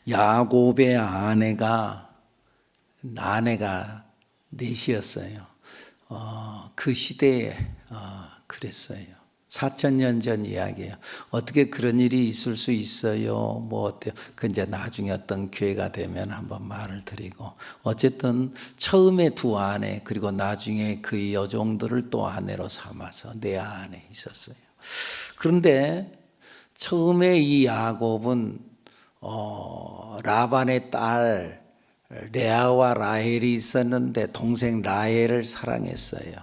야곱의 아내가 넷이었어요. 그 시대에 그랬어요. 4,000년 전 이야기예요. 어떻게 그런 일이 있을 수 있어요? 뭐 어때요? 그 이제 나중에 어떤 기회가 되면 한번 말을 드리고, 어쨌든 처음에 두 아내, 그리고 나중에 그 여종들을 또 아내로 삼아서 네 아내 있었어요. 그런데 처음에 이 야곱은 라반의 딸 레아와 라헬이 있었는데 동생 라헬을 사랑했어요.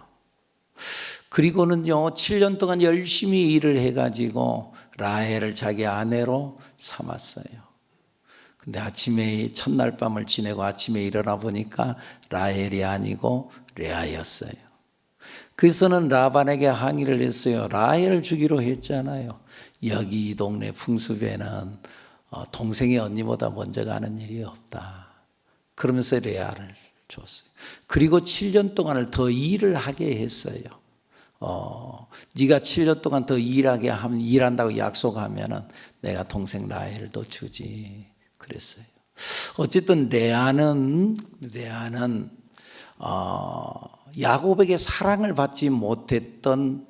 그리고는요 7년 동안 열심히 일을 해가지고 라헬을 자기 아내로 삼았어요. 근데 아침에 첫날 밤을 지내고 아침에 일어나 보니까 라헬이 아니고 레아였어요. 그래서는 라반에게 항의를 했어요. 라헬을 주기로 했잖아요. 여기 이 동네 풍습에는 동생이 언니보다 먼저 가는 일이 없다. 그러면서 레아를 줬어요. 그리고 7년 동안을 더 일을 하게 했어요. 네가 7년 동안 더 일한다고 약속하면은 내가 동생 라헬도 주지. 그랬어요. 어쨌든 레아는 야곱에게 사랑을 받지 못했던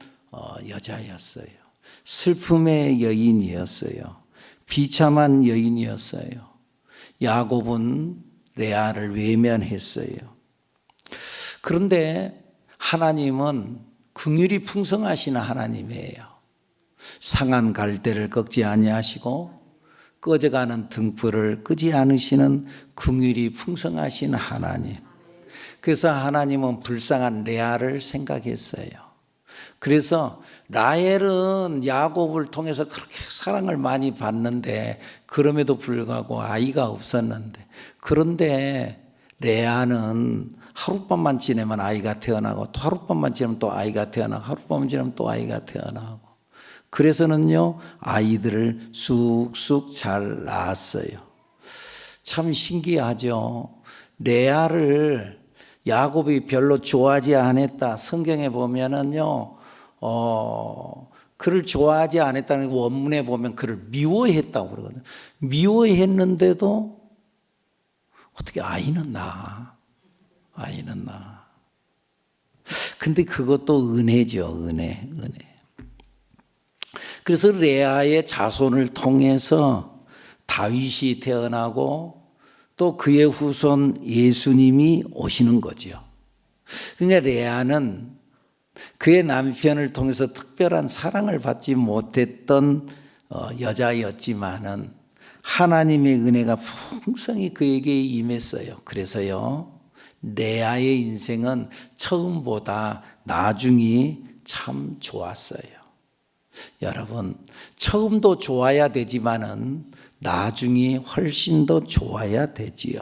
여자였어요. 슬픔의 여인이었어요. 비참한 여인이었어요. 야곱은 레아를 외면했어요. 그런데 하나님은 긍휼이 풍성하신 하나님이에요. 상한 갈대를 꺾지 아니하시고 꺼져가는 등불을 끄지 않으시는 긍휼이 풍성하신 하나님. 그래서 하나님은 불쌍한 레아를 생각했어요. 그래서 라헬은 야곱을 통해서 그렇게 사랑을 많이 받는데 그럼에도 불구하고 아이가 없었는데, 그런데 레아는 하룻밤만 지내면 아이가 태어나고 또 하룻밤만 지내면 또 아이가 태어나고 하룻밤만 지내면 또 아이가 태어나고, 그래서는요 아이들을 쑥쑥 잘 낳았어요. 참 신기하죠. 레아를 야곱이 별로 좋아하지 않았다. 성경에 보면은요 그를 좋아하지 않았다는 원문에 보면 그를 미워했다고 그러거든요. 미워했는데도 어떻게 아이는 낳아. 근데 그것도 은혜죠. 은혜. 그래서 레아의 자손을 통해서 다윗이 태어나고 또 그의 후손 예수님이 오시는 거죠. 그러니까 레아는 그의 남편을 통해서 특별한 사랑을 받지 못했던 여자였지만은 하나님의 은혜가 풍성히 그에게 임했어요. 그래서요 레아의 인생은 처음보다 나중이 참 좋았어요. 여러분, 처음도 좋아야 되지만은 나중이 훨씬 더 좋아야 되지요.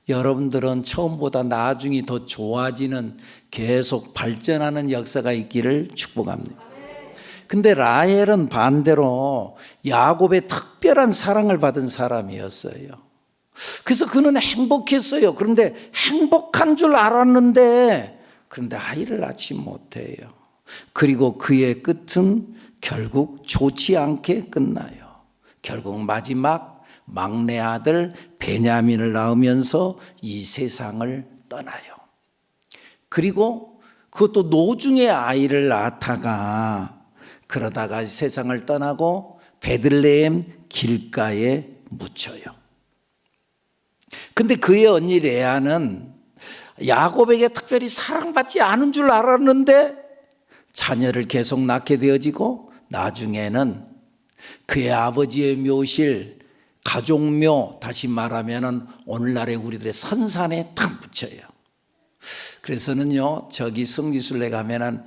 여러분들은 처음보다 나중이 더 좋아지는, 계속 발전하는 역사가 있기를 축복합니다. 근데 라헬은 반대로 야곱의 특별한 사랑을 받은 사람이었어요. 그래서 그는 행복했어요. 그런데 행복한 줄 알았는데 그런데 아이를 낳지 못해요. 그리고 그의 끝은 결국 좋지 않게 끝나요. 결국 마지막 막내 아들 베냐민을 낳으면서 이 세상을 떠나요. 그리고 그것도 노중의 아이를 낳다가 그러다가 세상을 떠나고 베들레헴 길가에 묻혀요. 근데 그의 언니 레아는 야곱에게 특별히 사랑받지 않은 줄 알았는데 자녀를 계속 낳게 되어지고 나중에는 그의 아버지의 묘실, 가족묘, 다시 말하면 오늘날의 우리들의 선산에 딱 묻혀요. 그래서는요 저기 성지순례 가면은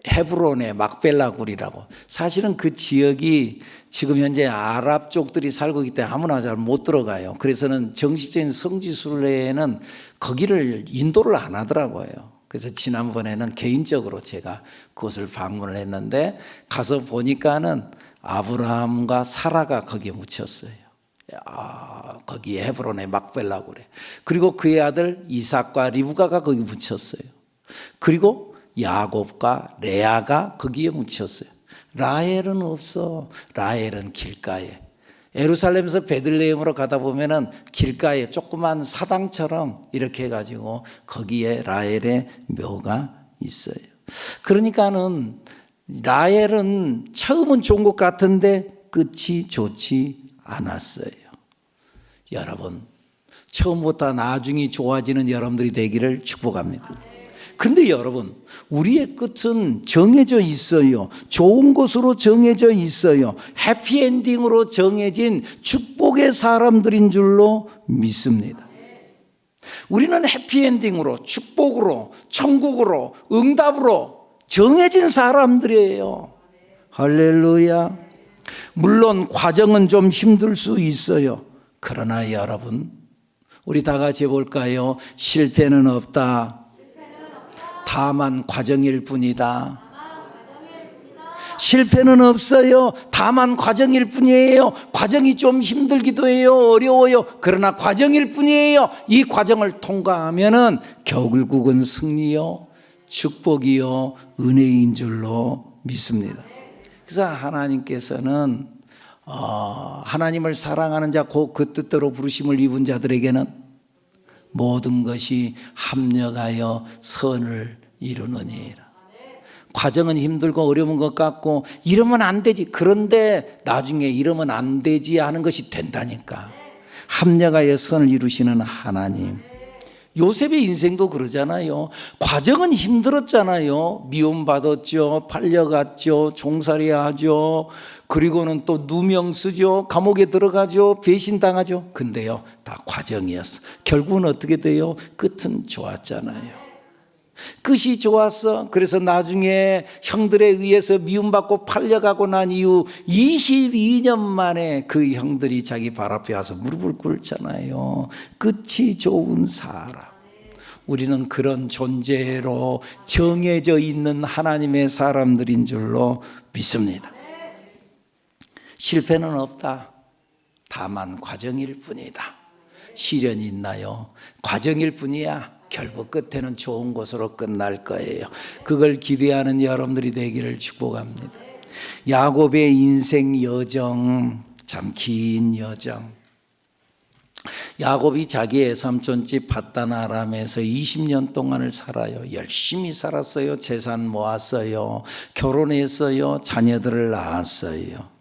헤브론의 막벨라 굴이라고, 사실은 그 지역이 지금 현재 아랍 쪽들이 살고 있기 때문에 아무나 잘 못 들어가요. 그래서는 정식적인 성지순례에는 거기를 인도를 안 하더라고요. 그래서 지난번에는 개인적으로 제가 그곳을 방문을 했는데 가서 보니까는 아브라함과 사라가 거기에 묻혔어요. 거기 헤브론의 막벨라 굴에. 그리고 그의 아들 이삭과 리브가가 거기 묻혔어요. 그리고 야곱과 레아가 거기에 묻혔어요. 라헬은 없어. 라헬은 길가에. 예루살렘에서 베들레헴으로 가다 보면은 길가에 조그만 사당처럼 이렇게 해가지고 거기에 라헬의 묘가 있어요. 그러니까는 라헬은 처음은 좋은 것 같은데 끝이 좋지 않았어요. 여러분, 처음부터 나중이 좋아지는 여러분들이 되기를 축복합니다. 근데 여러분, 우리의 끝은 정해져 있어요. 좋은 것으로 정해져 있어요. 해피엔딩으로 정해진 축복의 사람들인 줄로 믿습니다. 우리는 해피엔딩으로, 축복으로, 천국으로, 응답으로 정해진 사람들이에요. 할렐루야. 물론 과정은 좀 힘들 수 있어요. 그러나 여러분, 우리 다 같이 해볼까요? 실패는 없다. 다만 과정일 뿐이다. 실패는 없어요. 다만 과정일 뿐이에요. 과정이 좀 힘들기도 해요. 어려워요. 그러나 과정일 뿐이에요. 이 과정을 통과하면은 결국은 승리요, 축복이요, 은혜인 줄로 믿습니다. 그래서 하나님께서는 하나님을 사랑하는 자, 곧 그 뜻대로 부르심을 입은 자들에게는 모든 것이 합력하여 선을 이루느니라. 과정은 힘들고 어려운 것 같고 이러면 안 되지. 그런데 나중에 이러면 안 되지 하는 것이 된다니까. 합력하여 선을 이루시는 하나님. 요셉의 인생도 그러잖아요. 과정은 힘들었잖아요. 미움받았죠. 팔려갔죠. 종살이하죠. 그리고는 또 누명 쓰죠. 감옥에 들어가죠. 배신당하죠. 근데요, 다 과정이었어. 결국은 어떻게 돼요? 끝은 좋았잖아요. 끝이 좋았어. 그래서 나중에 형들에 의해서 미움받고 팔려가고 난 이후 22년 만에 그 형들이 자기 발 앞에 와서 무릎을 꿇잖아요. 끝이 좋은 사람. 우리는 그런 존재로 정해져 있는 하나님의 사람들인 줄로 믿습니다. 실패는 없다. 다만 과정일 뿐이다. 시련이 있나요? 과정일 뿐이야. 결국 끝에는 좋은 것으로 끝날 거예요. 그걸 기대하는 여러분들이 되기를 축복합니다. 야곱의 인생 여정, 참 긴 여정. 야곱이 자기 외삼촌집 밧단 아람에서 20년 동안을 살아요. 열심히 살았어요. 재산 모았어요. 결혼했어요. 자녀들을 낳았어요.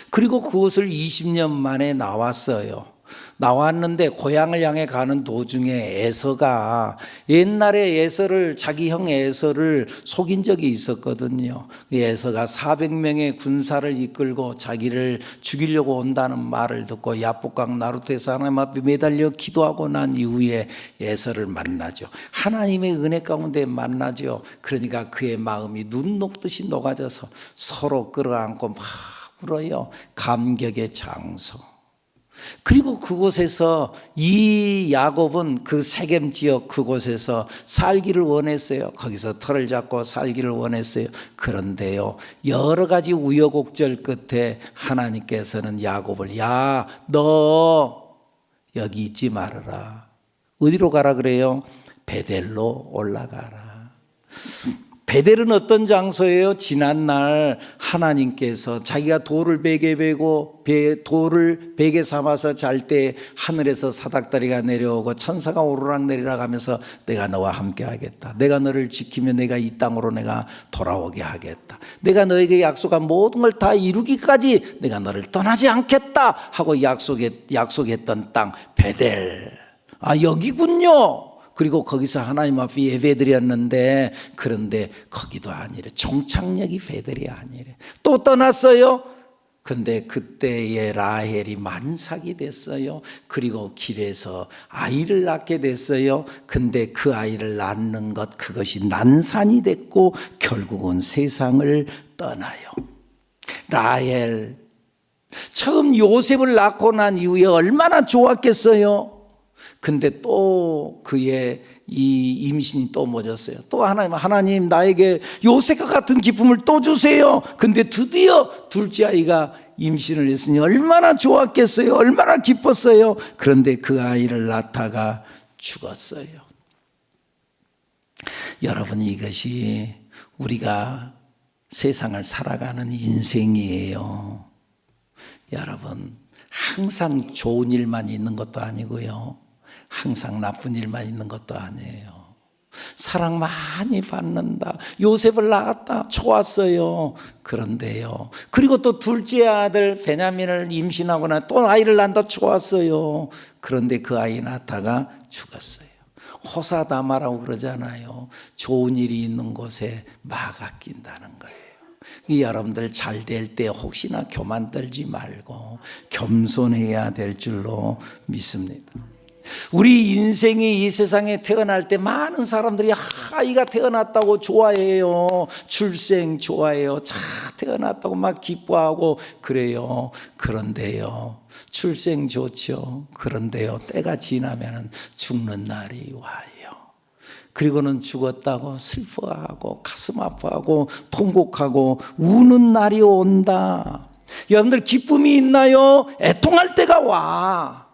그리고 그곳을 20년 만에 나왔어요. 나왔는데 고향을 향해 가는 도중에 에서가 옛날에 에서를, 자기 형 에서를 속인 적이 있었거든요. 에서가 400명의 군사를 이끌고 자기를 죽이려고 온다는 말을 듣고 야복강 나루터에서 하나님 앞에 매달려 기도하고 난 이후에 에서를 만나죠. 하나님의 은혜 가운데 만나죠. 그러니까 그의 마음이 눈 녹듯이 녹아져서 서로 끌어안고 막 울어요. 감격의 장소. 그리고 그곳에서 이 야곱은 그 세겜 지역 그곳에서 살기를 원했어요. 거기서 터를 잡고 살기를 원했어요. 그런데요, 여러 가지 우여곡절 끝에 하나님께서는 야곱을, 야, 너 여기 있지 말아라. 어디로 가라 그래요? 베델로 올라가라. 베델은 어떤 장소예요? 지난날 하나님께서 자기가 돌을 베개 베고 돌을 베개 삼아서 잘 때 하늘에서 사닥다리가 내려오고 천사가 오르락 내리락 하면서 내가 너와 함께 하겠다. 내가 너를 지키며 내가 이 땅으로 내가 돌아오게 하겠다. 내가 너에게 약속한 모든 걸 다 이루기까지 내가 너를 떠나지 않겠다 하고 약속했던 땅 베델. 아, 여기군요. 그리고 거기서 하나님 앞에 예배드렸는데, 그런데 거기도 아니래. 종착역이 베델이 아니래. 또 떠났어요. 근데 그때에 라헬이 만삭이 됐어요. 그리고 길에서 아이를 낳게 됐어요. 근데 그 아이를 낳는 것, 그것이 난산이 됐고 결국은 세상을 떠나요. 라헬 처음 요셉을 낳고 난 이후에 얼마나 좋았겠어요. 근데 또 그의 이 임신이 또 멎었어요. 또 하나님 나에게 요셉과 같은 기쁨을 또 주세요. 근데 드디어 둘째 아이가 임신을 했으니 얼마나 좋았겠어요. 얼마나 기뻤어요. 그런데 그 아이를 낳다가 죽었어요. 여러분, 이것이 우리가 세상을 살아가는 인생이에요. 여러분, 항상 좋은 일만 있는 것도 아니고요, 항상 나쁜 일만 있는 것도 아니에요. 사랑 많이 받는다, 요셉을 낳았다, 좋았어요. 그런데요, 그리고 또 둘째 아들 베냐민을 임신하거나 또 아이를 낳는다, 좋았어요. 그런데 그 아이 낳다가 죽었어요. 호사다마라고 그러잖아요. 좋은 일이 있는 곳에 마가 낀다는 거예요. 여러분들 잘 될 때 혹시나 교만 떨지 말고 겸손해야 될 줄로 믿습니다. 우리 인생이 이 세상에 태어날 때 많은 사람들이 아이가 태어났다고 좋아해요. 출생 좋아해요. 자, 태어났다고 막 기뻐하고 그래요. 그런데요, 출생 좋죠. 그런데요, 때가 지나면 죽는 날이 와요. 그리고는 죽었다고 슬퍼하고 가슴 아파하고 통곡하고 우는 날이 온다. 여러분들 기쁨이 있나요? 애통할 때가 와.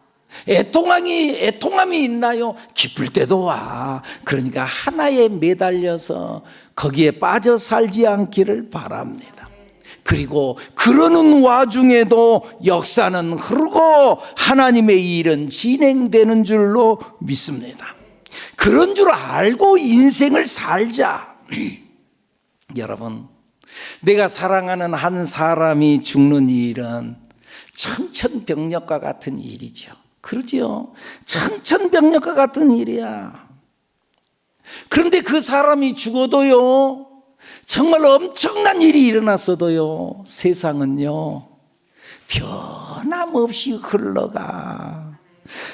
애통함이 있나요? 기쁠 때도 와. 그러니까 하나에 매달려서 거기에 빠져 살지 않기를 바랍니다. 그리고 그러는 와중에도 역사는 흐르고 하나님의 일은 진행되는 줄로 믿습니다. 그런 줄 알고 인생을 살자. 여러분, 내가 사랑하는 한 사람이 죽는 일은 천천병력과 같은 일이죠. 그러죠? 천천병력과 같은 일이야. 그런데 그 사람이 죽어도요, 정말 엄청난 일이 일어났어도요, 세상은요 변함없이 흘러가.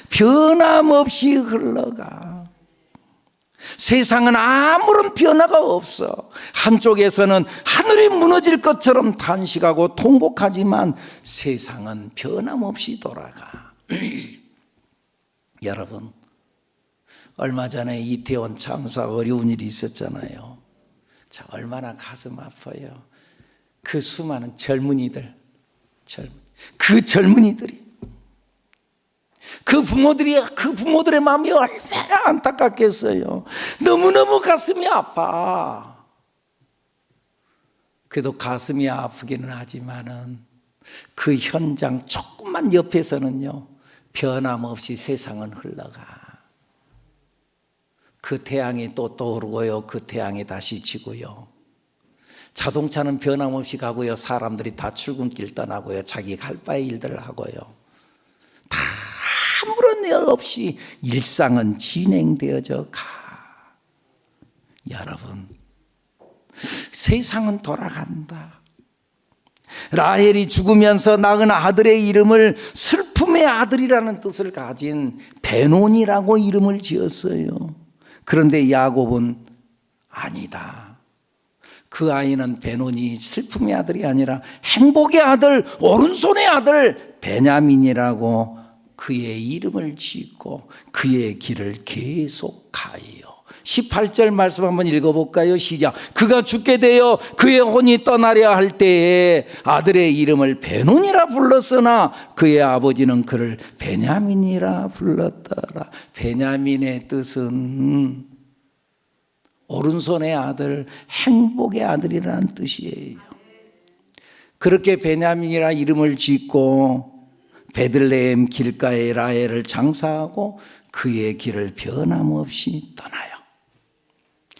변함없이 흘러가. 세상은 아무런 변화가 없어. 한쪽에서는 하늘이 무너질 것처럼 탄식하고 통곡하지만 세상은 변함없이 돌아가. 여러분, 얼마 전에 이태원 참사 어려운 일이 있었잖아요. 자, 얼마나 가슴 아파요. 그 수많은 젊은이들이 그 부모들의 마음이 얼마나 안타깝겠어요. 너무너무 가슴이 아파. 그래도 가슴이 아프기는 하지만은 그 현장 조금만 옆에서는요, 변함없이 세상은 흘러가. 그 태양이 또 떠오르고요, 그 태양이 다시 지고요. 자동차는 변함없이 가고요, 사람들이 다 출근길 떠나고요, 자기 갈 바의 일들을 하고요. 다 아무런 일 없이 일상은 진행되어져 가. 여러분, 세상은 돌아간다. 라헬이 죽으면서 낳은 아들의 이름을 슬픔의 아들이라는 뜻을 가진 베논이라고 이름을 지었어요. 그런데 야곱은 아니다. 그 아이는 베논이 슬픔의 아들이 아니라 행복의 아들, 오른손의 아들 베냐민이라고 그의 이름을 짓고 그의 길을 계속 가요. 18절 말씀 한번 읽어볼까요? 시작. 그가 죽게 되어 그의 혼이 떠나려 할 때에 아들의 이름을 베논이라 불렀으나 그의 아버지는 그를 베냐민이라 불렀더라. 베냐민의 뜻은 오른손의 아들, 행복의 아들이라는 뜻이에요. 그렇게 베냐민이라 이름을 짓고 베들레헴 길가에 라헬을 장사하고 그의 길을 변함없이 떠나요.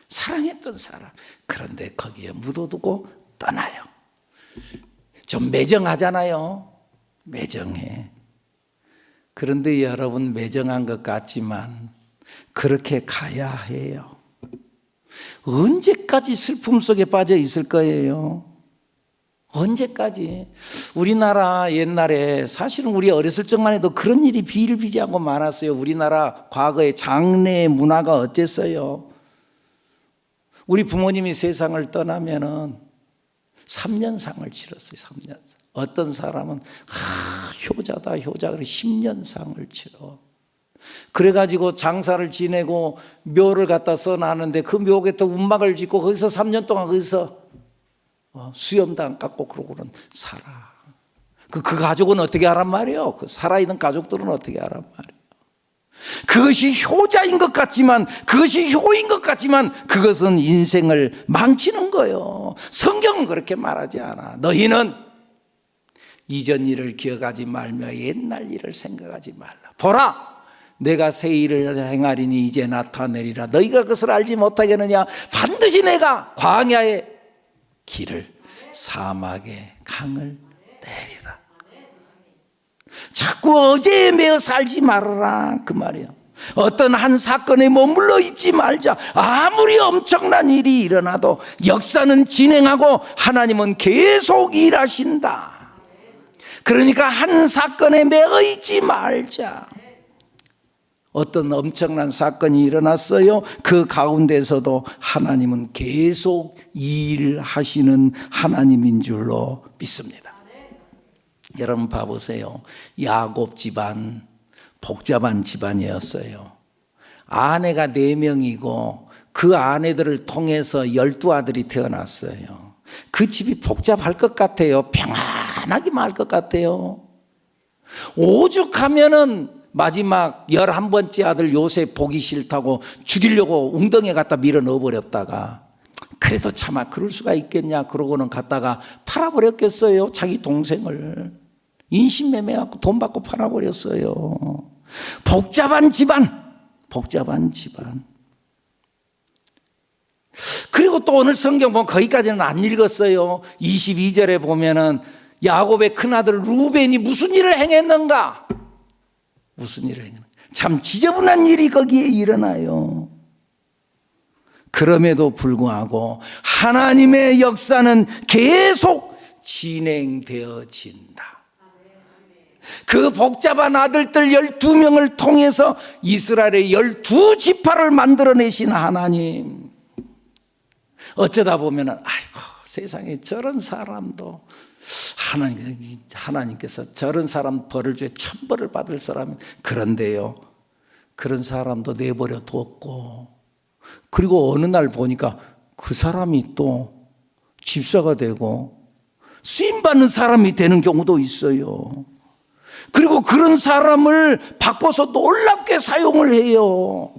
사랑했던 사람, 그런데 거기에 묻어두고 떠나요. 좀 매정하잖아요. 매정해. 그런데 여러분, 매정한 것 같지만 그렇게 가야 해요. 언제까지 슬픔 속에 빠져 있을 거예요? 언제까지? 우리나라 옛날에 사실은 우리 어렸을 적만 해도 그런 일이 비일비재하고 많았어요. 우리나라 과거의 장례 문화가 어땠어요? 우리 부모님이 세상을 떠나면은 3년상을 치렀어요. 3년상. 어떤 사람은 효자다 효자, 그래 10년상을 치러. 그래가지고 장사를 지내고 묘를 갖다 써놨는데 그 묘에 또 운막을 짓고 거기서 3년 동안 거기서 수염도 안 깎고 그러고는 살아. 그 가족은 어떻게 하란 말이에요? 그 살아있는 가족들은 어떻게 하란 말이에요? 그것이 효자인 것 같지만, 그것이 효인 것 같지만 그것은 인생을 망치는 거예요. 성경은 그렇게 말하지 않아. 너희는 이전 일을 기억하지 말며 옛날 일을 생각하지 말라. 보라, 내가 새 일을 행하리니 이제 나타내리라. 너희가 그것을 알지 못하겠느냐? 반드시 내가 광야의 길을, 사막의 강을 내리라. 자꾸 어제에 매어 살지 말아라, 그 말이야. 어떤 한 사건에 머물러 있지 말자. 아무리 엄청난 일이 일어나도 역사는 진행하고 하나님은 계속 일하신다. 그러니까 한 사건에 매어 있지 말자. 어떤 엄청난 사건이 일어났어요. 그 가운데서도 하나님은 계속 일하시는 하나님인 줄로 믿습니다. 여러분 봐보세요. 야곱 집안 복잡한 집안이었어요. 아내가 4명이고 그 아내들을 통해서 12아들이 태어났어요. 그 집이 복잡할 것 같아요. 평안하게 말 것 같아요. 오죽하면은 마지막 11번째 아들 요셉 보기 싫다고 죽이려고 웅덩이에 갖다 밀어 넣어버렸다가, 그래도 차마 그럴 수가 있겠냐 그러고는 갔다가 팔아버렸겠어요. 자기 동생을 인신매매하고 돈 받고 팔아버렸어요. 복잡한 집안. 그리고 또 오늘 성경 보면 거기까지는 안 읽었어요. 22절에 보면은 야곱의 큰아들 루벤이 무슨 일을 행했는가? 참 지저분한 일이 거기에 일어나요. 그럼에도 불구하고 하나님의 역사는 계속 진행되어진다. 그 복잡한 아들들 12명을 통해서 이스라엘의 12지파를 만들어내신 하나님. 어쩌다 보면 아이고 세상에 저런 사람도 하나님께서 저런 사람 벌을 주에 천벌을 받을 사람. 그런데요, 그런 사람도 내버려 뒀고, 그리고 어느 날 보니까 그 사람이 또 집사가 되고 쓰임받는 사람이 되는 경우도 있어요. 그리고 그런 사람을 바꿔서 놀랍게 사용을 해요.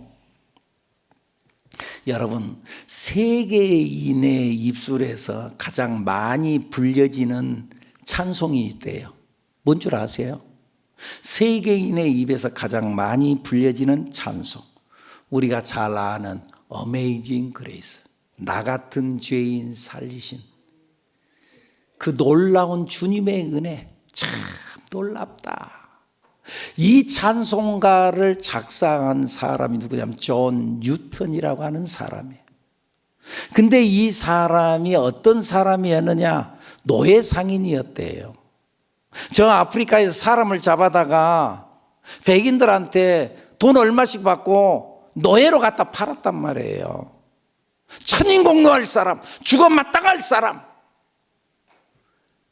여러분, 세계인의 입술에서 가장 많이 불려지는 찬송이 있대요. 뭔 줄 아세요? 세계인의 입에서 가장 많이 불려지는 찬송, 우리가 잘 아는 Amazing Grace, 나 같은 죄인 살리신 그 놀라운 주님의 은혜, 참 놀랍다. 이 찬송가를 작사한 사람이 누구냐면 존 뉴턴이라고 하는 사람이에요. 근데 이 사람이 어떤 사람이었느냐? 노예 상인이었대요. 저 아프리카에서 사람을 잡아다가 백인들한테 돈 얼마씩 받고 노예로 갖다 팔았단 말이에요. 천인공노할 사람, 죽어 마땅할 사람.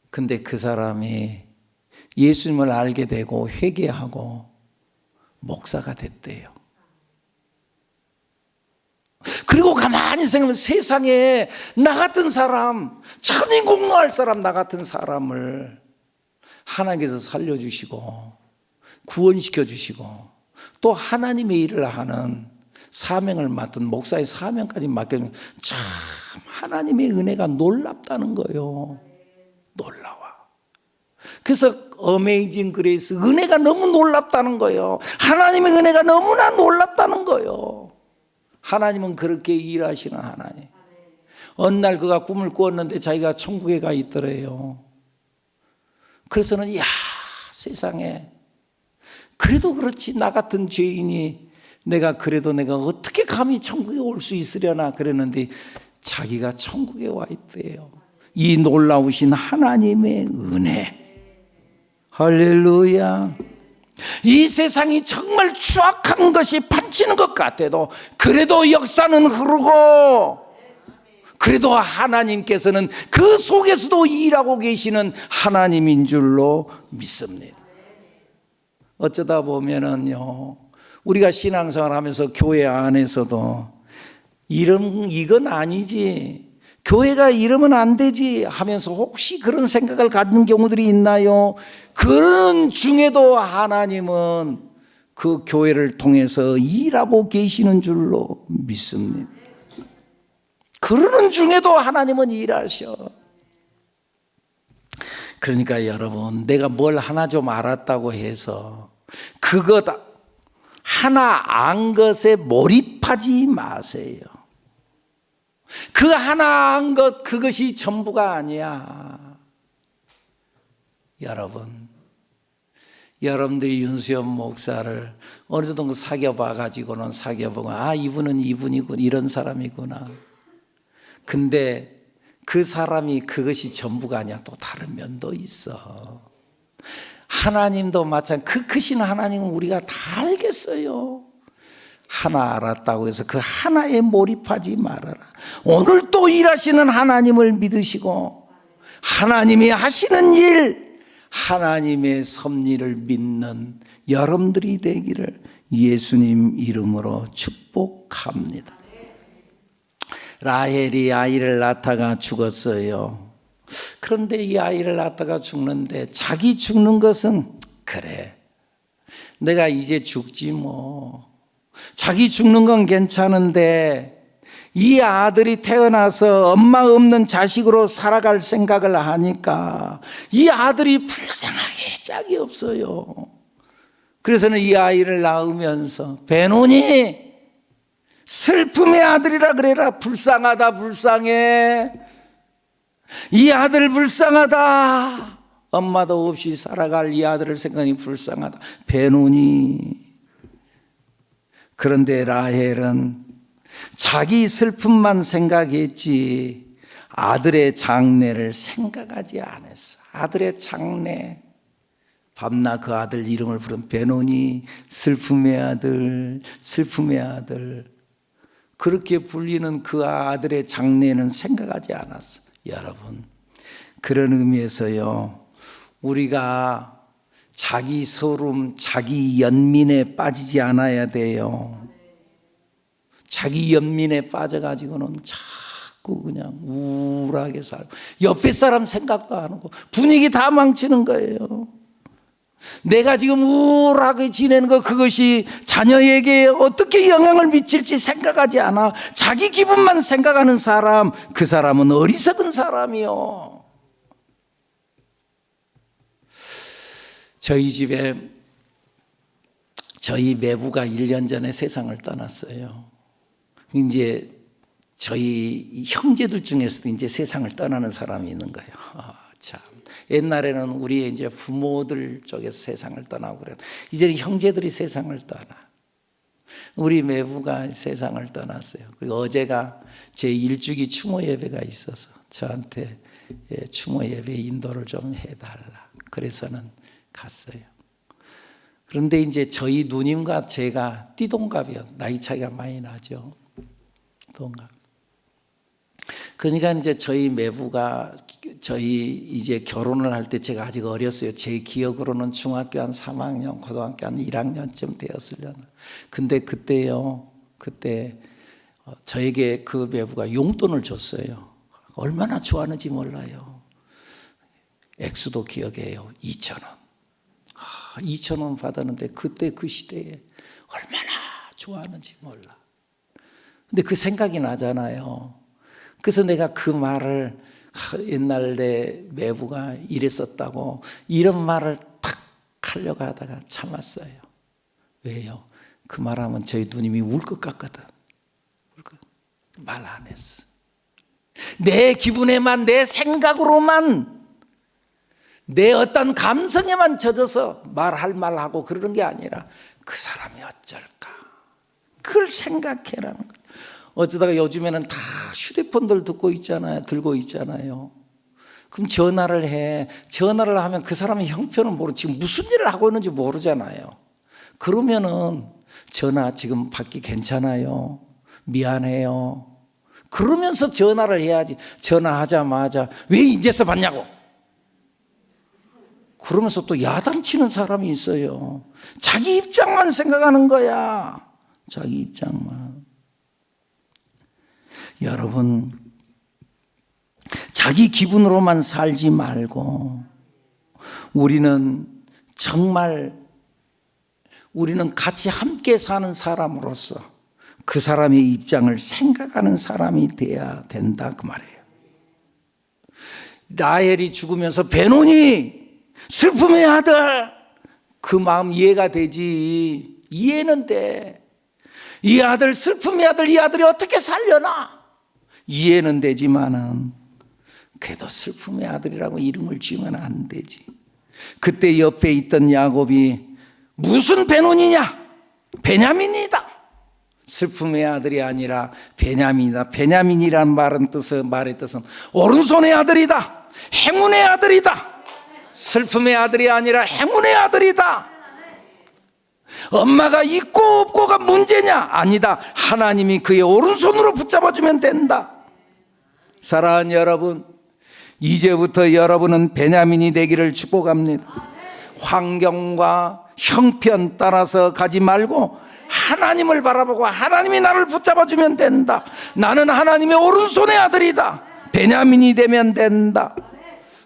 근데 그 사람이 예수님을 알게 되고 회개하고 목사가 됐대요. 그리고 가만히 생각하면 세상에 나 같은 사람, 천인공노할 사람, 나 같은 사람을 하나님께서 살려주시고 구원시켜 주시고 또 하나님의 일을 하는 사명을 맡은 목사의 사명까지 맡겨주면 참 하나님의 은혜가 놀랍다는 거예요. 놀라워. 그래서 어메이징 그레이스, 은혜가 너무 놀랍다는 거예요. 하나님의 은혜가 너무나 놀랍다는 거예요. 하나님은 그렇게 일하시는 하나님. 어느 날 그가 꿈을 꾸었는데 자기가 천국에 가 있더래요. 그래서는 야 세상에 그래도 그렇지 나 같은 죄인이 내가 어떻게 감히 천국에 올 수 있으려나 그랬는데 자기가 천국에 와 있대요. 이 놀라우신 하나님의 은혜. 할렐루야. 이 세상이 정말 추악한 것이 판치는 것 같아도 그래도 역사는 흐르고 그래도 하나님께서는 그 속에서도 일하고 계시는 하나님인 줄로 믿습니다. 어쩌다 보면은요, 우리가 신앙생활 하면서 교회 안에서도 이건 아니지, 교회가 이러면 안 되지 하면서 혹시 그런 생각을 갖는 경우들이 있나요? 그런 중에도 하나님은 그 교회를 통해서 일하고 계시는 줄로 믿습니다. 그러는 중에도 하나님은 일하셔. 그러니까 여러분, 내가 뭘 하나 좀 알았다고 해서 그것 하나 안 것에 몰입하지 마세요. 그 하나 안 것, 그것이 전부가 아니야. 여러분들이 윤수연 목사를 어느 정도 사귀어봐가지고는 사귀어보고, 이분은 이분이군, 이런 사람이구나. 근데 그 사람이 그것이 전부가 아니야. 또 다른 면도 있어. 하나님도 마찬가지. 그 크신 하나님은 우리가 다 알겠어요. 하나 알았다고 해서 그 하나에 몰입하지 말아라. 오늘 또 일하시는 하나님을 믿으시고 하나님이 하시는 일, 하나님의 섭리를 믿는 여러분들이 되기를 예수님 이름으로 축복합니다. 라헬이 아이를 낳다가 죽었어요. 그런데 이 아이를 낳다가 죽는데 자기 죽는 것은 그래, 내가 이제 죽지 뭐. 자기 죽는 건 괜찮은데 이 아들이 태어나서 엄마 없는 자식으로 살아갈 생각을 하니까 이 아들이 불쌍하게 짝이 없어요. 그래서는 이 아이를 낳으면서 베노니 슬픔의 아들이라 그래라. 불쌍하다, 불쌍해. 이 아들 불쌍하다. 엄마도 없이 살아갈 이 아들을 생각하니 불쌍하다. 베노니. 그런데 라헬은 자기 슬픔만 생각했지 아들의 장래를 생각하지 않았어. 아들의 장래. 밤낮 그 아들 이름을 부른 베노니, 슬픔의 아들, 슬픔의 아들. 그렇게 불리는 그 아들의 장래는 생각하지 않았어. 여러분, 그런 의미에서요, 우리가 자기 서름, 자기 연민에 빠지지 않아야 돼요. 자기 연민에 빠져가지고는 자꾸 그냥 우울하게 살고 옆에 사람 생각도 안 하고 분위기 다 망치는 거예요. 내가 지금 우울하게 지내는 것, 그것이 자녀에게 어떻게 영향을 미칠지 생각하지 않아. 자기 기분만 생각하는 사람, 그 사람은 어리석은 사람이요. 저희 집에 저희 매부가 1년 전에 세상을 떠났어요. 이제 저희 형제들 중에서도 이제 세상을 떠나는 사람이 있는 거예요. 참. 옛날에는 우리 이제 부모들 쪽에서 세상을 떠나고 그래요. 이제는 형제들이 세상을 떠나. 우리 매부가 세상을 떠났어요. 그리고 어제가 제 1주기 추모 예배가 있어서 저한테 추모 예배 인도를 좀 해달라. 그래서는 갔어요. 그런데 이제 저희 누님과 제가 띠동갑이요. 나이 차이가 많이 나죠. 동갑. 그러니까 이제 저희 매부가 저희 이제 결혼을 할 때 제가 아직 어렸어요. 제 기억으로는 중학교 한 3학년, 고등학교 한 1학년쯤 되었으려나. 근데 그때 저에게 그 매부가 용돈을 줬어요. 얼마나 좋아하는지 몰라요. 액수도 기억해요. 2,000원. 2,000원 받았는데 그때 그 시대에 얼마나 좋아하는지 몰라. 근데 그 생각이 나잖아요. 그래서 내가 그 말을 옛날 내 매부가 이랬었다고 이런 말을 탁 하려고 하다가 참았어요. 왜요? 그 말하면 저희 누님이 울 것 같거든. 말 안 했어. 내 기분에만, 내 생각으로만, 내 어떤 감성에만 젖어서 말할 말하고 그러는 게 아니라 그 사람이 어쩔까? 그걸 생각해라는 거예요. 어쩌다가 요즘에는 다 휴대폰들 들고 있잖아요. 그럼 전화를 해. 전화를 하면 그 사람의 형편을 모르고 지금 무슨 일을 하고 있는지 모르잖아요. 그러면은 전화 지금 받기 괜찮아요? 미안해요. 그러면서 전화를 해야지. 전화하자마자 왜 이제서 받냐고. 그러면서 또 야단치는 사람이 있어요. 자기 입장만 생각하는 거야. 자기 입장만. 여러분, 자기 기분으로만 살지 말고 우리는 같이 함께 사는 사람으로서 그 사람의 입장을 생각하는 사람이 돼야 된다 그 말이에요. 라헬이 죽으면서 베노니 슬픔의 아들, 그 마음 이해가 되지. 이해는 돼. 이 아들, 슬픔의 아들, 이 아들이 어떻게 살려나? 이해는 되지만은 그래도 슬픔의 아들이라고 이름을 지으면 안 되지. 그때 옆에 있던 야곱이 무슨 베노니냐? 베냐민이다. 슬픔의 아들이 아니라 베냐민이다. 베냐민이란 말의 뜻은 오른손의 아들이다. 행운의 아들이다. 슬픔의 아들이 아니라 행운의 아들이다. 엄마가 있고 없고가 문제냐? 아니다. 하나님이 그의 오른손으로 붙잡아주면 된다. 사랑하는 여러분, 이제부터 여러분은 베냐민이 되기를 축복합니다. 환경과 형편 따라서 가지 말고 하나님을 바라보고 하나님이 나를 붙잡아주면 된다. 나는 하나님의 오른손의 아들이다. 베냐민이 되면 된다.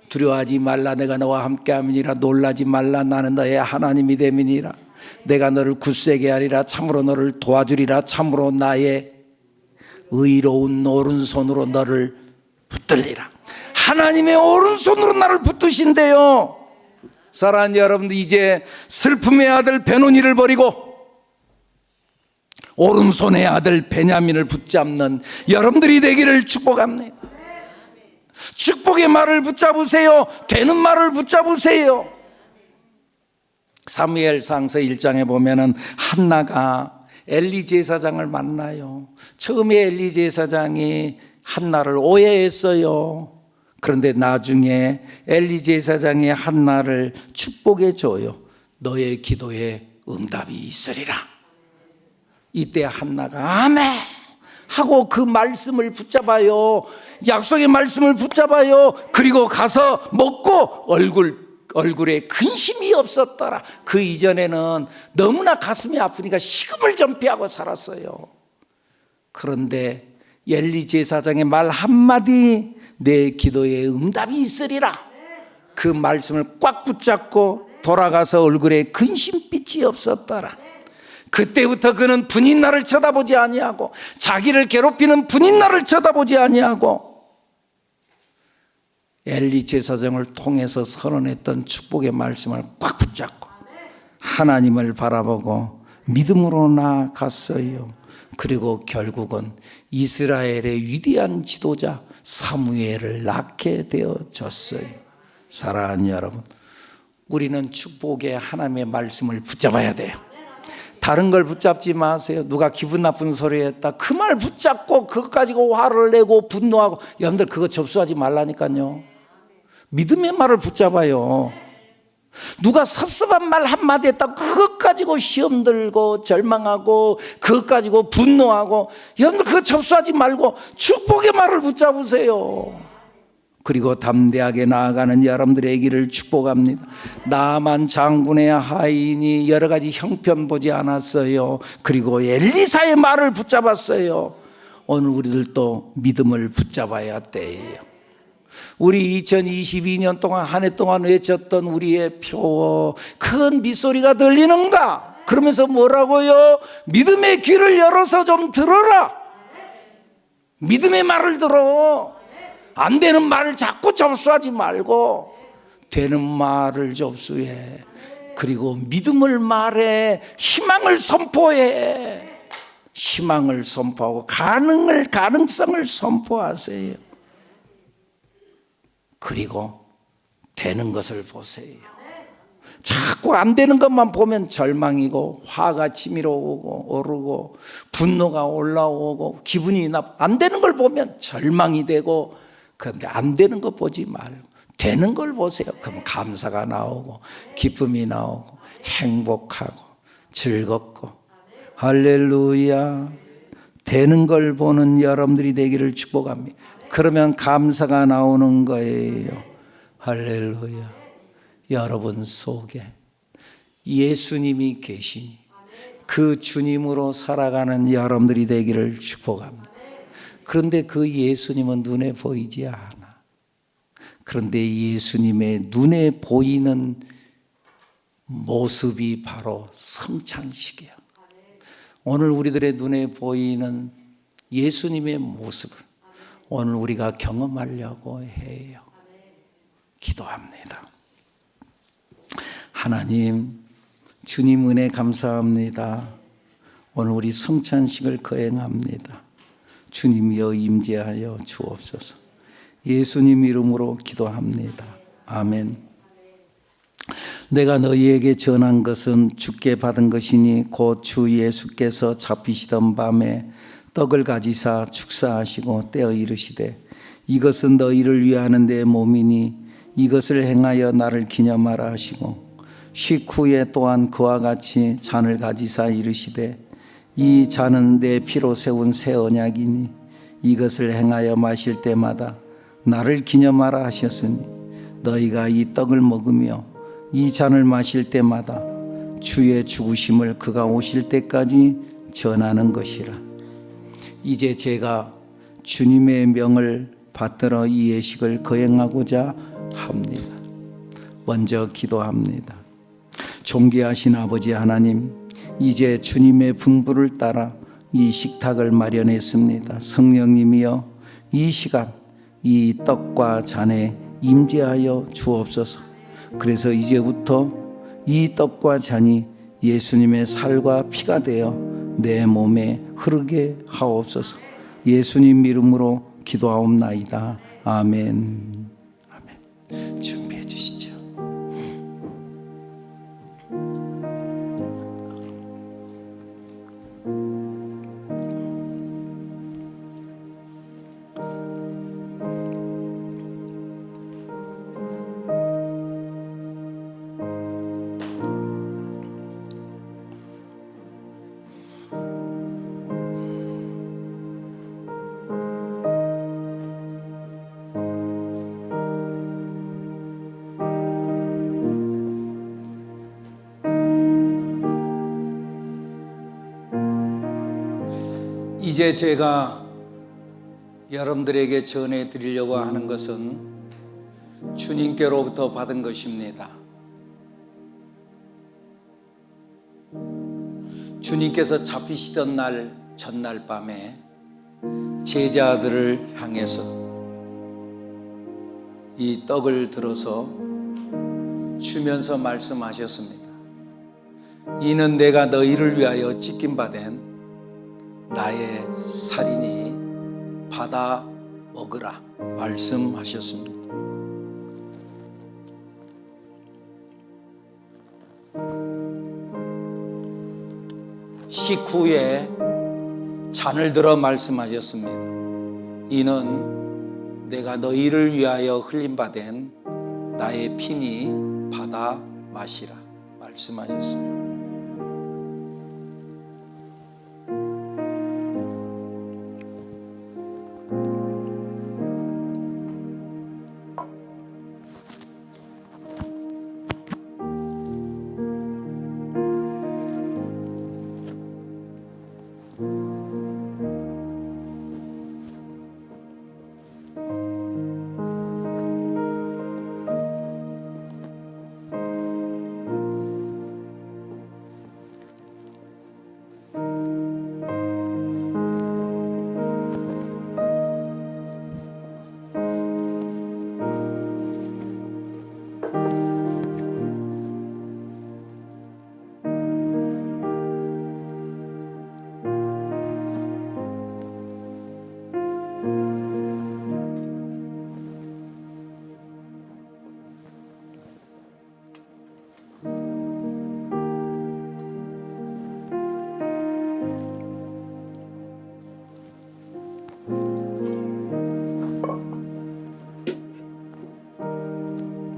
두려워하지 말라. 내가 너와 함께함이니라. 놀라지 말라. 나는 너의 하나님이 됨이니라. 내가 너를 굳세게 하리라. 참으로 너를 도와주리라. 참으로 나의 의로운 오른손으로 너를 붙들리라. 하나님의 오른손으로 나를 붙드신대요. 사랑하는 여러분들, 이제 슬픔의 아들 베노니를 버리고 오른손의 아들 베냐민을 붙잡는 여러분들이 되기를 축복합니다. 축복의 말을 붙잡으세요. 되는 말을 붙잡으세요. 사무엘상서 1장에 보면은 한나가 엘리 제사장을 만나요. 처음에 엘리 제사장이 한나를 오해했어요. 그런데 나중에 엘리 제사장이 한나를 축복해 줘요. 너의 기도에 응답이 있으리라. 이때 한나가 아멘 하고 그 말씀을 붙잡아요. 약속의 말씀을 붙잡아요. 그리고 가서 먹고 얼굴에 근심이 없었더라. 그 이전에는 너무나 가슴이 아프니까 식음을 전폐하고 살았어요. 그런데 엘리 제사장의 말 한마디, 내 기도에 응답이 있으리라. 그 말씀을 꽉 붙잡고 돌아가서 얼굴에 근심빛이 없었더라. 그때부터 그는 분인나를 쳐다보지 아니하고 자기를 괴롭히는 분인나를 쳐다보지 아니하고 엘리 제사장을 통해서 선언했던 축복의 말씀을 꽉 붙잡고 하나님을 바라보고 믿음으로 나아갔어요. 그리고 결국은 이스라엘의 위대한 지도자 사무엘을 낳게 되어졌어요. 사랑하는 여러분, 우리는 축복의 하나님의 말씀을 붙잡아야 돼요. 다른 걸 붙잡지 마세요. 누가 기분 나쁜 소리 했다, 그 말 붙잡고 그것 가지고 화를 내고 분노하고, 여러분들 그거 접수하지 말라니까요. 믿음의 말을 붙잡아요. 누가 섭섭한 말 한마디 했다, 그것 가지고 시험 들고 절망하고 그것 가지고 분노하고, 여러분들 그거 접수하지 말고 축복의 말을 붙잡으세요. 그리고 담대하게 나아가는 여러분들의 길을 축복합니다. 나만 장군의 하인이 여러 가지 형편 보지 않았어요. 그리고 엘리사의 말을 붙잡았어요. 오늘 우리들도 믿음을 붙잡아야 돼요. 우리 2022년 동안 한 해 동안 외쳤던 우리의 표어, 큰 빗소리가 들리는가? 그러면서 뭐라고요? 믿음의 귀를 열어서 좀 들어라. 믿음의 말을 들어. 안 되는 말을 자꾸 접수하지 말고 되는 말을 접수해. 그리고 믿음을 말해. 희망을 선포해. 희망을 선포하고 가능성을 선포하세요. 그리고 되는 것을 보세요. 자꾸 안 되는 것만 보면 절망이고 화가 치밀어 오르고 분노가 올라오고 기분이 안 되는 걸 보면 절망이 되고, 그런데 안 되는 거 보지 말고 되는 걸 보세요. 그럼 감사가 나오고 기쁨이 나오고 행복하고 즐겁고. 할렐루야. 되는 걸 보는 여러분들이 되기를 축복합니다. 그러면 감사가 나오는 거예요. 할렐루야. 여러분 속에 예수님이 계시니 그 주님으로 살아가는 여러분들이 되기를 축복합니다. 그런데 그 예수님은 눈에 보이지 않아. 그런데 예수님의 눈에 보이는 모습이 바로 성찬식이야. 오늘 우리들의 눈에 보이는 예수님의 모습을 오늘 우리가 경험하려고 해요. 기도합니다. 하나님, 주님 은혜 감사합니다. 오늘 우리 성찬식을 거행합니다. 주님이여 임재하여 주옵소서. 예수님 이름으로 기도합니다. 아멘. 내가 너희에게 전한 것은 주께 받은 것이니 곧 주 예수께서 잡히시던 밤에 떡을 가지사 축사하시고 떼어 이르시되 이것은 너희를 위하는 내 몸이니 이것을 행하여 나를 기념하라 하시고 식후에 또한 그와 같이 잔을 가지사 이르시되 이 잔은 내 피로 세운 새 언약이니 이것을 행하여 마실 때마다 나를 기념하라 하셨으니 너희가 이 떡을 먹으며 이 잔을 마실 때마다 주의 죽으심을 그가 오실 때까지 전하는 것이라. 이제 제가 주님의 명을 받들어 이 예식을 거행하고자 합니다. 먼저 기도합니다. 존귀하신 아버지 하나님, 이제 주님의 분부를 따라 이 식탁을 마련했습니다. 성령님이여 이 시간 이 떡과 잔에 임재하여 주옵소서. 그래서 이제부터 이 떡과 잔이 예수님의 살과 피가 되어 내 몸에 흐르게 하옵소서. 예수님 이름으로 기도하옵나이다. 아멘. 아멘. 준비해 주시죠. 이제 제가 여러분들에게 전해드리려고 하는 것은 주님께로부터 받은 것입니다. 주님께서 잡히시던 날 전날 밤에 제자들을 향해서 이 떡을 들어서 주면서 말씀하셨습니다. 이는 내가 너희를 위하여 찢긴 바 된 나의 살이니 받아 먹으라 말씀하셨습니다. 식후에 잔을 들어 말씀하셨습니다. 이는 내가 너희를 위하여 흘림 바 된 나의 피니 받아 마시라 말씀하셨습니다.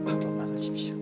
바로 나가십시오.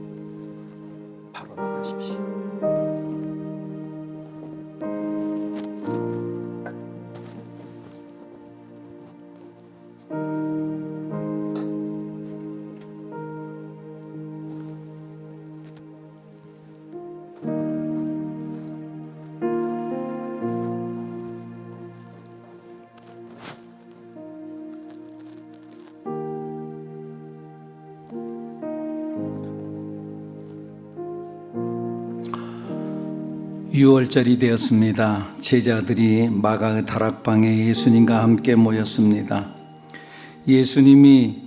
유월절이 되었습니다. 제자들이 마가의 다락방에 예수님과 함께 모였습니다. 예수님이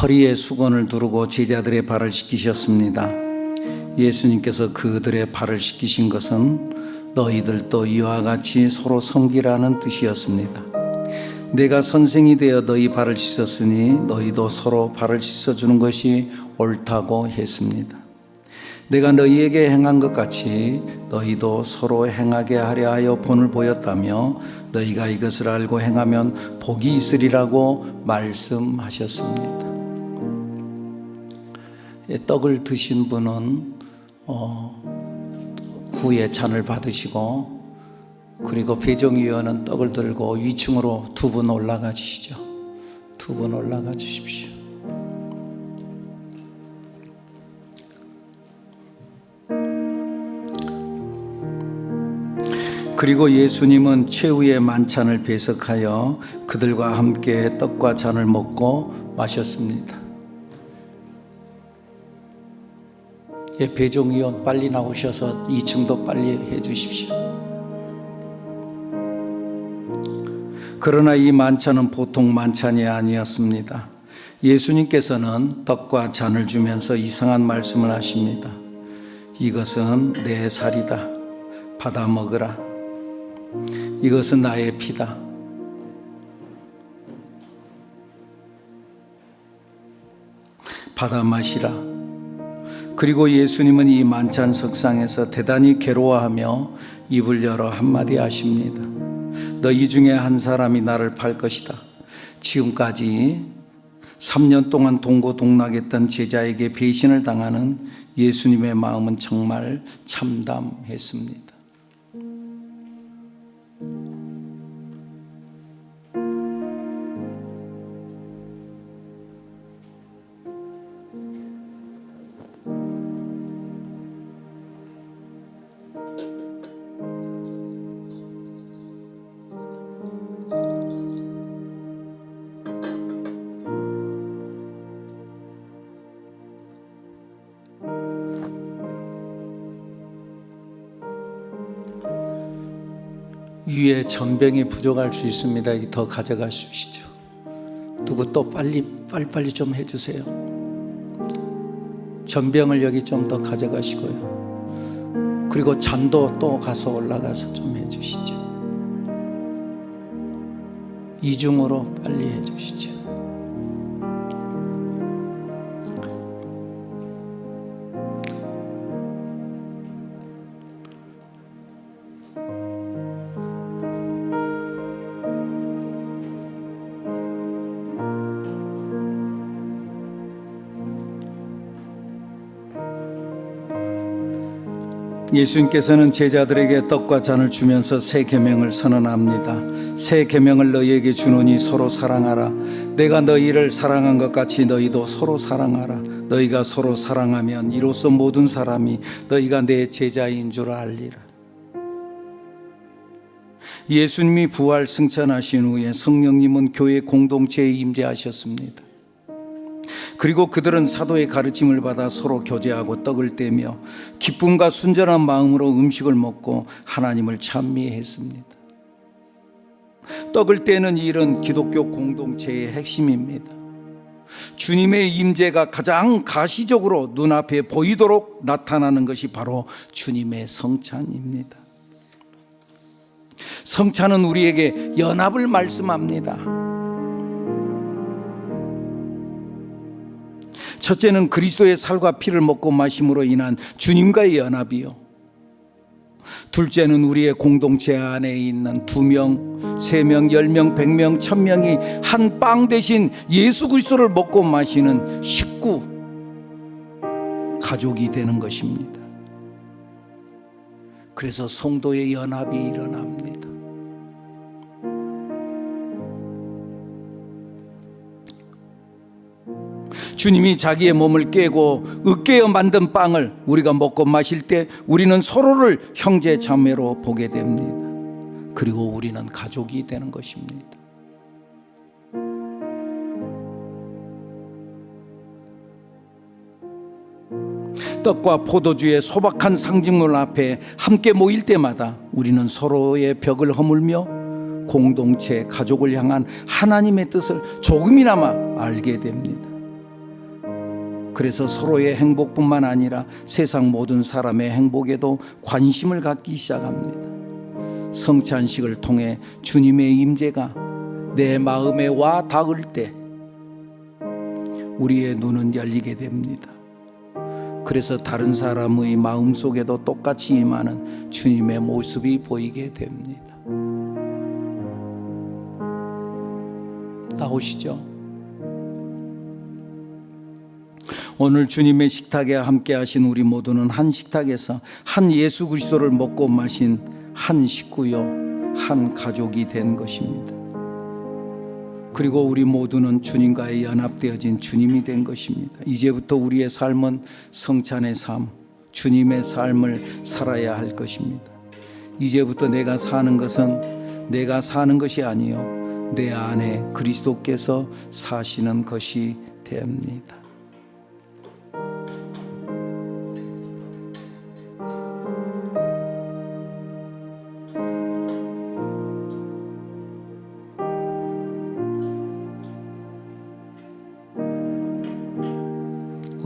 허리에 수건을 두르고 제자들의 발을 씻기셨습니다. 예수님께서 그들의 발을 씻기신 것은 너희들도 이와 같이 서로 섬기라는 뜻이었습니다. 내가 선생이 되어 너희 발을 씻었으니 너희도 서로 발을 씻어주는 것이 옳다고 했습니다. 내가 너희에게 행한 것 같이 너희도 서로 행하게 하려 하여 본을 보였다며 너희가 이것을 알고 행하면 복이 있으리라고 말씀하셨습니다. 떡을 드신 분은 후에 잔을 받으시고, 그리고 배종위원은 떡을 들고 위층으로 두 분 올라가 주시죠. 두 분 올라가 주십시오. 그리고 예수님은 최후의 만찬을 배석하여 그들과 함께 떡과 잔을 먹고 마셨습니다. 배종위원 빨리 나오셔서 2층도 빨리 해 주십시오. 그러나 이 만찬은 보통 만찬이 아니었습니다. 예수님께서는 떡과 잔을 주면서 이상한 말씀을 하십니다. 이것은 내 살이다. 받아 먹으라. 이것은 나의 피다. 받아 마시라. 그리고 예수님은 이 만찬 석상에서 대단히 괴로워하며 입을 열어 한마디 하십니다. 너희 중에 한 사람이 나를 팔 것이다. 지금까지 3년 동안 동고동락했던 제자에게 배신을 당하는 예수님의 마음은 정말 참담했습니다. 위에 전병이 부족할 수 있습니다. 더 가져가십시오. 누구 또 빨리 좀 해주세요. 전병을 여기 좀 더 가져가시고요. 그리고 잔도 또 가서 올라가서 좀 해주시죠. 이중으로 빨리 해주시죠. 예수님께서는 제자들에게 떡과 잔을 주면서 새 계명을 선언합니다. 새 계명을 너희에게 주노니 서로 사랑하라. 내가 너희를 사랑한 것 같이 너희도 서로 사랑하라. 너희가 서로 사랑하면 이로써 모든 사람이 너희가 내 제자인 줄 알리라. 예수님이 부활 승천하신 후에 성령님은 교회 공동체에 임재하셨습니다. 그리고 그들은 사도의 가르침을 받아 서로 교제하고 떡을 떼며 기쁨과 순전한 마음으로 음식을 먹고 하나님을 찬미했습니다. 떡을 떼는 일은 기독교 공동체의 핵심입니다. 주님의 임재가 가장 가시적으로 눈앞에 보이도록 나타나는 것이 바로 주님의 성찬입니다. 성찬은 우리에게 연합을 말씀합니다. 첫째는 그리스도의 살과 피를 먹고 마심으로 인한 주님과의 연합이요. 둘째는 우리의 공동체 안에 있는 2명, 3명, 10명, 100명, 1000명이 한 빵 대신 예수 그리스도를 먹고 마시는 식구, 가족이 되는 것입니다. 그래서 성도의 연합이 일어납니다. 주님이 자기의 몸을 깨고 으깨어 만든 빵을 우리가 먹고 마실 때 우리는 서로를 형제 자매로 보게 됩니다. 그리고 우리는 가족이 되는 것입니다. 떡과 포도주의 소박한 상징물 앞에 함께 모일 때마다 우리는 서로의 벽을 허물며 공동체, 가족을 향한 하나님의 뜻을 조금이나마 알게 됩니다. 그래서 서로의 행복뿐만 아니라 세상 모든 사람의 행복에도 관심을 갖기 시작합니다. 성찬식을 통해 주님의 임재가 내 마음에 와 닿을 때 우리의 눈은 열리게 됩니다. 그래서 다른 사람의 마음속에도 똑같이 임하는 주님의 모습이 보이게 됩니다. 나오시죠? 오늘 주님의 식탁에 함께 하신 우리 모두는 한 식탁에서 한 예수 그리스도를 먹고 마신 한 식구요, 한 가족이 된 것입니다. 그리고 우리 모두는 주님과의 연합되어진 주님이 된 것입니다. 이제부터 우리의 삶은 성찬의 삶, 주님의 삶을 살아야 할 것입니다. 이제부터 내가 사는 것은 내가 사는 것이 아니요 내 안에 그리스도께서 사시는 것이 됩니다.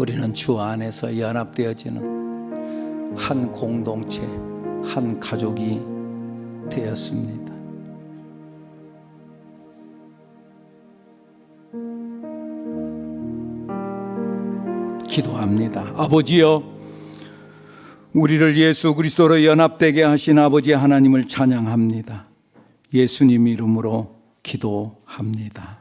우리는 주 안에서 연합되어지는 한 공동체, 한 가족이 되었습니다. 기도합니다. 아버지여, 우리를 예수 그리스도로 연합되게 하신 아버지 하나님을 찬양합니다. 예수님 이름으로 기도합니다.